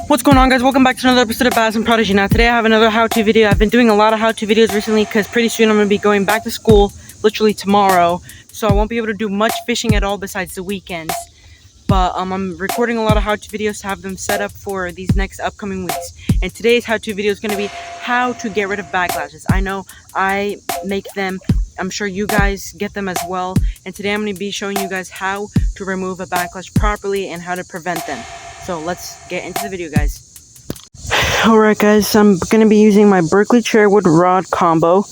What's going on, guys? Welcome back to another episode of Baz and Prodigy. Now today I have another how-to video. I've been doing a lot of how-to videos recently because pretty soon I'm going to be going back to school, literally tomorrow, so I won't be able to do much fishing at all besides the weekends. But I'm recording a lot of how-to videos to have them set up for these next upcoming weeks. And today's how-to video is going to be how to get rid of backlashes. I know I make them. I'm sure you guys get them as well. And today I'm going to be showing you guys how to remove a backlash properly and how to prevent them. So let's get into the video, guys. Alright guys, I'm going to be using my Berkeley Chairwood rod combo.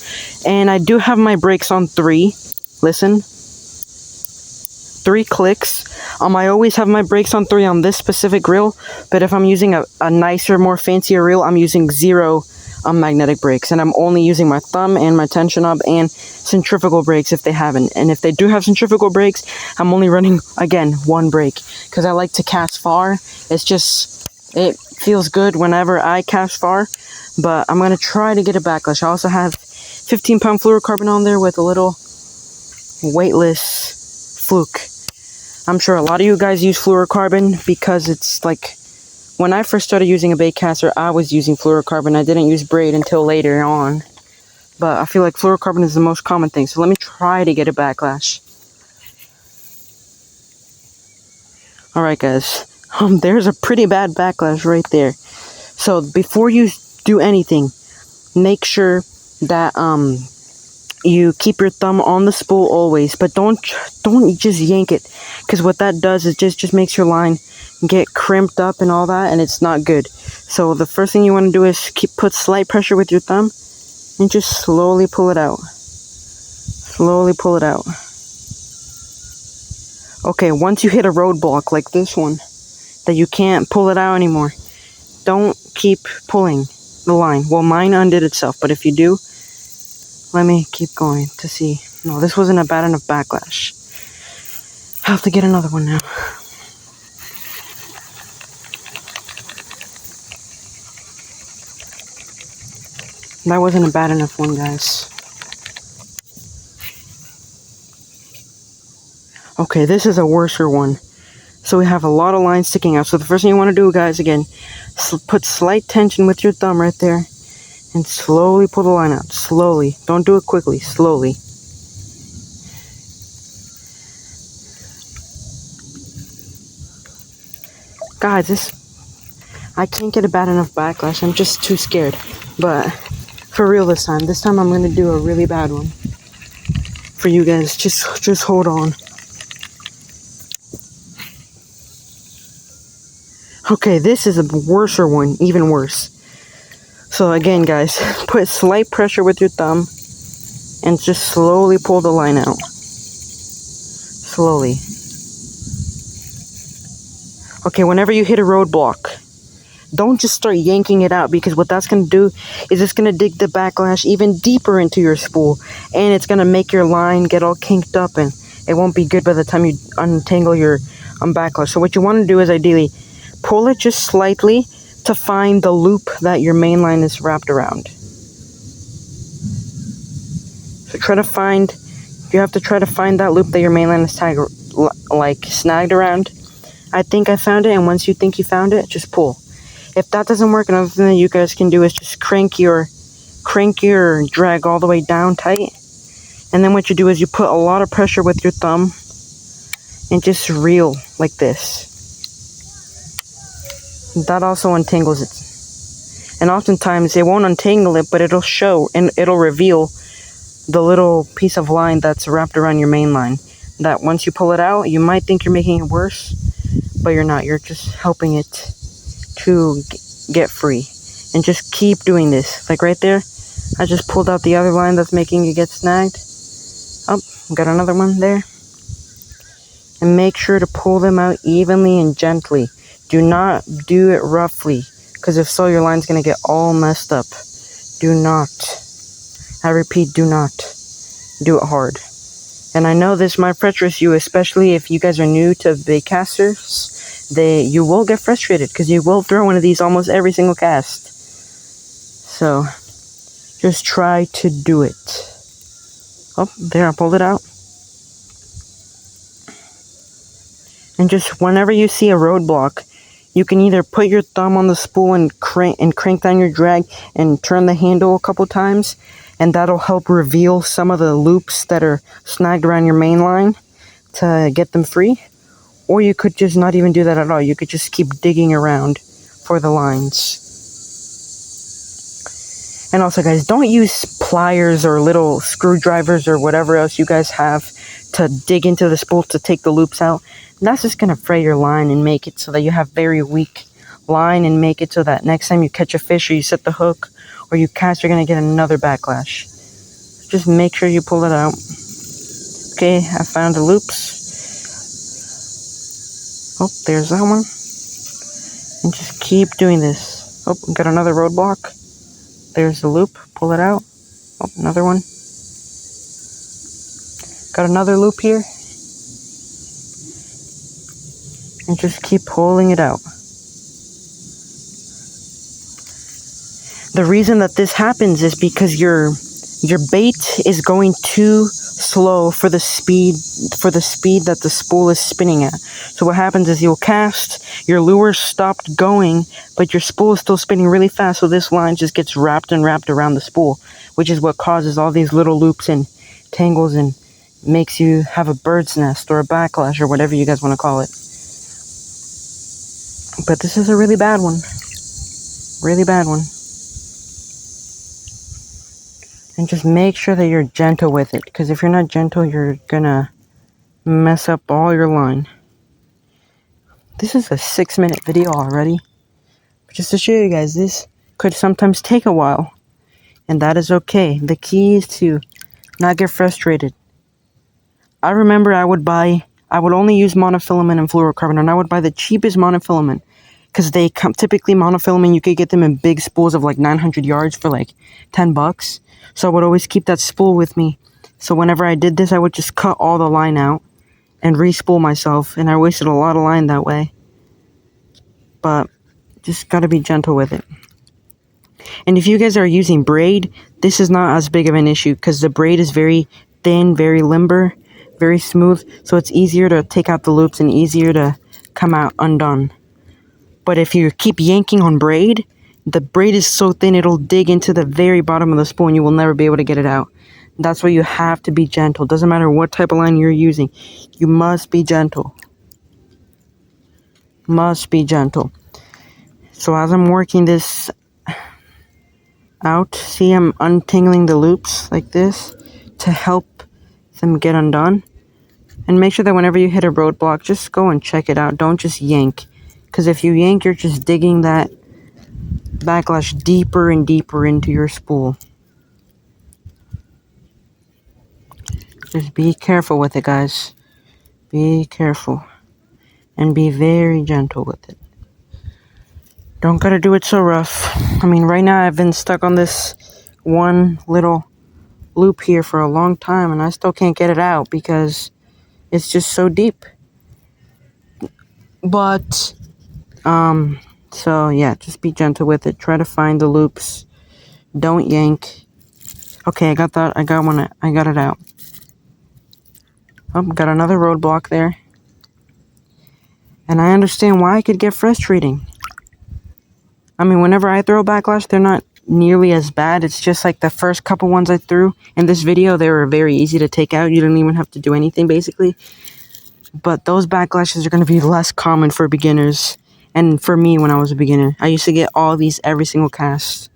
And I do have my brakes on 3. Listen. 3 clicks. I always have my brakes on 3 on this specific reel. But if I'm using a nicer, more fancier reel, I'm using 0 magnetic brakes. And I'm only using my thumb and my tension knob and centrifugal brakes if they haven't. And if they do have centrifugal brakes, I'm only running, again, 1 brake. Because I like to cast far. It's just, it feels good whenever I cast far. But I'm going to try to get a backlash. I also have 15-pound fluorocarbon on there with a little weightless fluke. I'm sure a lot of you guys use fluorocarbon because it's like, when I first started using a bait caster, I was using fluorocarbon. I didn't use braid until later on. But I feel like fluorocarbon is the most common thing. So let me try to get a backlash. Alright guys. There's a pretty bad backlash right there. So before you do anything, make sure that you keep your thumb on the spool always. But don't just yank it. Because what that does is just makes your line get crimped up and all that, and it's not good. So the first thing you want to do is put slight pressure with your thumb and just slowly pull it out. Slowly pull it out. Okay, once you hit a roadblock like this one that you can't pull it out anymore, don't keep pulling the line. Well, mine undid itself, but if you do, let me keep going to see. No, this wasn't a bad enough backlash. I have to get another one now. That wasn't a bad enough one, guys. Okay, this is a worser one. So we have a lot of lines sticking out. So the first thing you want to do, guys, again, put slight tension with your thumb right there. And slowly pull the line out. Slowly. Don't do it quickly. Slowly. Guys, I can't get a bad enough backlash. I'm just too scared. But for real this time. This time I'm going to do a really bad one. For you guys. Just hold on. Okay, this is a worser one. Even worse. So again, guys, put slight pressure with your thumb and just slowly pull the line out. Slowly. Okay, whenever you hit a roadblock, don't just start yanking it out, because what that's going to do is it's going to dig the backlash even deeper into your spool, and it's going to make your line get all kinked up, and it won't be good by the time you untangle your backlash. So what you want to do is ideally pull it just slightly to find the loop that your main line is wrapped around. So you have to try to find that loop that your main line is snagged around. I think I found it, and once you think you found it, just pull. If that doesn't work, another thing that you guys can do is just crank your drag all the way down tight. And then what you do is you put a lot of pressure with your thumb and just reel like this. That also untangles it. And oftentimes it won't untangle it, but it'll show and it'll reveal the little piece of line that's wrapped around your main line. That once you pull it out, you might think you're making it worse, but you're not. You're just helping it to get free. And just keep doing this. Like right there, I just pulled out the other line that's making it get snagged. Oh, got another one there. And make sure to pull them out evenly and gently. Do not do it roughly, because if so, your line's going to get all messed up. Do not. I repeat, do not do it hard. And I know this might frustrate you, especially if you guys are new to bait casters. You will get frustrated, because you will throw one of these almost every single cast. So, just try to do it. Oh, there, I pulled it out. And just whenever you see a roadblock, you can either put your thumb on the spool and crank down your drag and turn the handle a couple times, and that'll help reveal some of the loops that are snagged around your main line to get them free. Or you could just not even do that at all. You could just keep digging around for the lines. And also, guys, don't use pliers or little screwdrivers or whatever else you guys have to dig into the spool to take the loops out. That's just going to fray your line and make it so that you have very weak line, and make it so that next time you catch a fish or you set the hook or you cast, you're going to get another backlash. Just make sure you pull it out. Okay, I found the loops. Oh, there's that one. And just keep doing this. Oh, got another roadblock. There's the loop. Pull it out. Oh, another one. Got another loop here. And just keep pulling it out. The reason that this happens is because your bait is going too slow for the speed that the spool is spinning at. So what happens is you'll cast, your lure stopped going, but your spool is still spinning really fast, so this line just gets wrapped and wrapped around the spool, which is what causes all these little loops and tangles and makes you have a bird's nest or a backlash or whatever you guys want to call it. But this is a really bad one. Really bad one. And just make sure that you're gentle with it, because if you're not gentle, you're gonna mess up all your line. This is a 6-minute video already. But just to show you guys, this could sometimes take a while. And that is okay. The key is to not get frustrated. I remember I would only use monofilament and fluorocarbon, and I would buy the cheapest monofilament. Because they come, typically monofilament, you could get them in big spools of like 900 yards for like $10. So I would always keep that spool with me. So whenever I did this, I would just cut all the line out and re-spool myself. And I wasted a lot of line that way. But just gotta be gentle with it. And if you guys are using braid, this is not as big of an issue, because the braid is very thin, very limber, very smooth. So it's easier to take out the loops and easier to come out undone. But if you keep yanking on braid, the braid is so thin it'll dig into the very bottom of the spool and you will never be able to get it out. That's why you have to be gentle. Doesn't matter what type of line you're using. You must be gentle. Must be gentle. So as I'm working this out, see, I'm untangling the loops like this to help them get undone. And make sure that whenever you hit a roadblock, just go and check it out. Don't just yank. Because if you yank, you're just digging that backlash deeper and deeper into your spool. Just be careful with it, guys. Be careful. And be very gentle with it. Don't gotta do it so rough. I mean, right now I've been stuck on this one little loop here for a long time, and I still can't get it out because it's just so deep. But so yeah, just be gentle with it. Try to find the loops. Don't yank. Okay, I got that. I got it out. Oh, got another roadblock there. And I understand why it could get frustrating. I mean, whenever I throw backlash, they're not nearly as bad. It's just like the first couple ones I threw in this video, they were very easy to take out. You didn't even have to do anything, basically. But those backlashes are going to be less common for beginners. And for me, when I was a beginner, I used to get all these every single cast.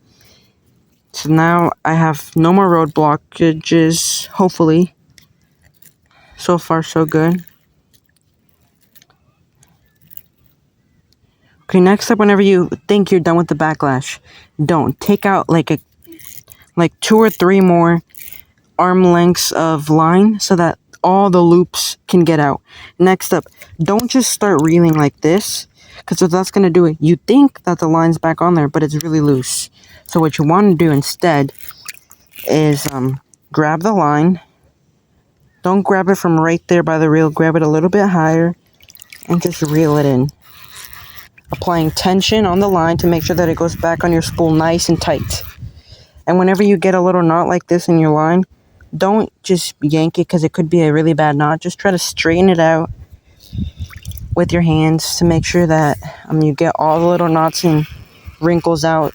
So now I have no more road blockages, hopefully. So far, so good. Okay, next up, whenever you think you're done with the backlash, don't. Take out like 2 or 3 more arm lengths of line so that all the loops can get out. Next up, don't just start reeling like this, because what that's going to do, you think that the line's back on there, but it's really loose. So what you want to do instead is grab the line. Don't grab it from right there by the reel. Grab it a little bit higher and just reel it in. Applying tension on the line to make sure that it goes back on your spool nice and tight. And whenever you get a little knot like this in your line, don't just yank it because it could be a really bad knot. Just try to straighten it out with your hands to make sure that you get all the little knots and wrinkles out.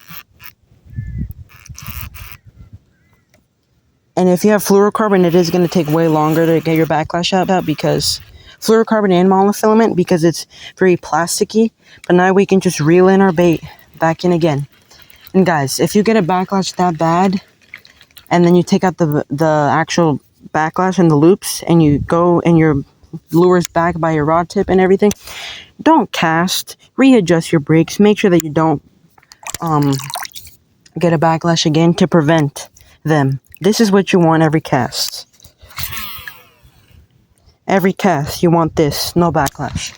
And if you have fluorocarbon, it is going to take way longer to get your backlash out because fluorocarbon and monofilament, because it's very plasticky. But now we can just reel in our bait back in again. And guys, if you get a backlash that bad, and then you take out the actual backlash and the loops, and you go and your lure's back by your rod tip and everything, don't cast. Readjust your brakes. Make sure that you don't get a backlash again to prevent them. This is what you want every cast. Every cast, you want this, no backlash.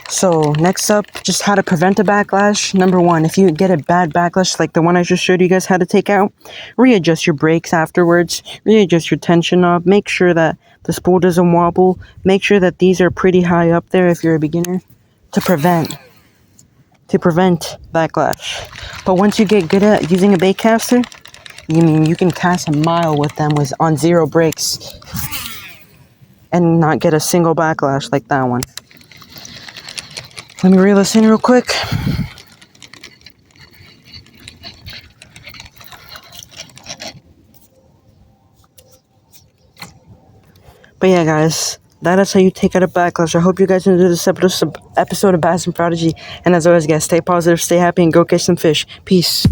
So next up, just how to prevent a backlash. Number one, if you get a bad backlash like the one I just showed you guys how to take out, readjust your brakes afterwards, readjust your tension knob, make sure that the spool doesn't wobble, make sure that these are pretty high up there if you're a beginner to prevent backlash. But once you get good at using a bait caster, you can cast a mile with them on 0 brakes and not get a single backlash like that one. Let me reel this in real quick. But yeah, guys, that is how you take out a backlash. I hope you guys enjoyed this episode of Bass and Prodigy. And as always, guys, stay positive, stay happy, and go catch some fish. Peace.